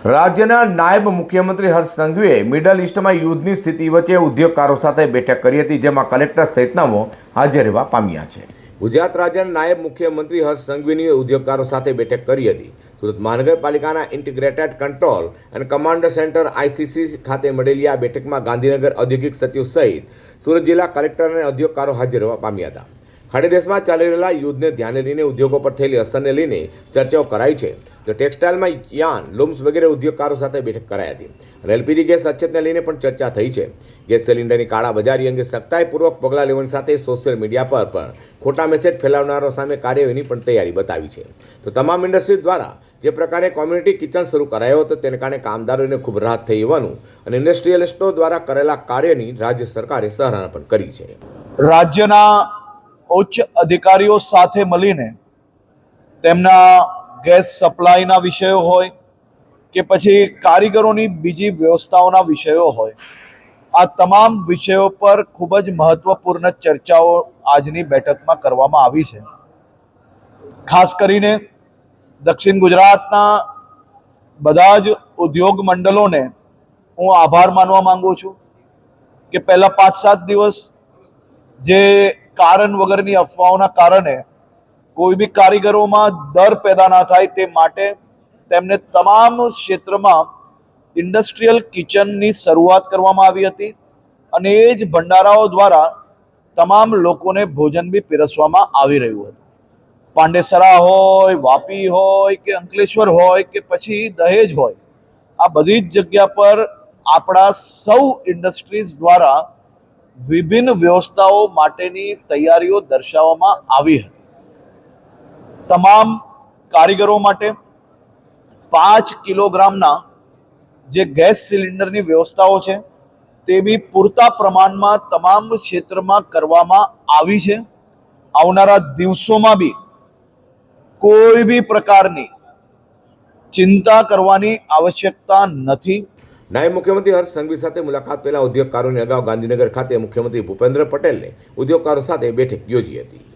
રાજ્યના નાયબ મુખ્યમંત્રી હર્ષ સંઘવીએ મિડલ ઇસ્ટમાં યુદ્ધની સ્થિતિ વચ્ચે ઉદ્યોગકારો સાથે બેઠક કરી હતી, જેમાં કલેક્ટર સહિતનાઓ હાજર રહેવા પામ્યા છે. ગુજરાત રાજ્યના નાયબ મુખ્યમંત્રી હર્ષ સંઘવીની ઉદ્યોગકારો સાથે બેઠક કરી હતી. સુરત મહાનગરપાલિકાના integrated control and command centre ICC ખાતે મળેલી આ બેઠકમાં ગાંધીનગર ઔદ્યોગિક સચિવ સહિત સુરત જિલ્લા કલેક્ટર અને ઉદ્યોગકારો હાજર રહેવા પામ્યા હતા. ખાડી દેશમાં ચાલી રહેલા યુદ્ધને ધ્યાને લઈને ઉદ્યોગો પર થયેલી અસરને લઈને ચર્ચાઓ કરાઈ છે. તો ટેક્સટાઇલમાં યાન, લૂમ્સ વગેરે ઉદ્યોગકારો સાથે બેઠક કરાઈ હતી અને LPG ગેસ અછતને લઈને પણ ચર્ચા થઈ છે. ગેસ સિલિન્ડરની કાળાબજારી અંગે સખ્તાઈપૂર્વક પગલાં લેવાની સાથે સોશિયલ મીડિયા પર પણ ખોટા મેસેજ ફેલાવનારો સામે કાર્યવાહીની પણ તૈયારી બતાવી છે. તો તમામ ઇન્ડસ્ટ્રી દ્વારા જે પ્રકારે કોમ્યુનિટી કિચન શરૂ કરાયો હતો તેને કારણે કામદારોને ખૂબ રાહત થઈ હોવાનું અને ઇન્ડસ્ટ્રીયલિસ્ટો દ્વારા કરેલા કાર્યની રાજ્ય સરકારે સરાહના પણ કરી છે. રાજ્યના ઉચ્ચ અધિકારીઓ સાથે મળીને તેમના ગેસ સપ્લાયના વિષયો હોય કે પછી કારીગરોની બીજી વ્યવસ્થાઓના વિષયો હોય, આ તમામ વિષયો પર ખૂબ જ મહત્વપૂર્ણ ચર્ચાઓ આજની બેઠકમાં કરવામાં આવી છે. ખાસ કરીને દક્ષિણ ગુજરાતના બધા જ ઉદ્યોગ મંડળોને હું આભાર માનવા માંગુ છું કે પહેલા 5-7 દિવસ જે કારણ વગરની અફવાઓના કારણે કોઈ બી કારીગરોમાં ડર પેદા ના થાય તે માટે તેમને તમામ ક્ષેત્રમાં ઇન્ડસ્ટ્રીયલ કિચનની શરૂઆત કરવામાં આવી હતી અને એ જ ભંડારાઓ દ્વારા તમામ લોકોને ભોજન બી પીરસવામાં આવી રહ્યું હતું. પાંડેસરા હોય, વાપી હોય કે અંકલેશ્વર હોય કે પછી દહેજ હોય, આ બધી જ જગ્યા પર આપણા સૌ ઇન્ડસ્ટ્રીઝ દ્વારા વિભિન્ન વ્યવસ્થાઓ માટેની તૈયારીઓ દર્શાવવામાં આવી હતી. તમામ કારીગરો માટે 5 કિલોગ્રામના જે ગેસ સિલિન્ડરની વ્યવસ્થાઓ છે તે બી પૂરતા પ્રમાણમાં તમામ ક્ષેત્રમાં કરવામાં આવી છે. આવનારા દિવસોમાં બી કોઈ બી પ્રકારની ચિંતા કરવાની આવશ્યકતા નથી. નાયબ મુખ્યમંત્રી હર્ષ સંઘવી સાથે મુલાકાત પહેલા ઉદ્યોગકારોની અગાઉ ગાંધીનગર ખાતે મુખ્યમંત્રી ભૂપેન્દ્ર પટેલે ઉદ્યોગકારો સાથે બેઠક યોજી હતી.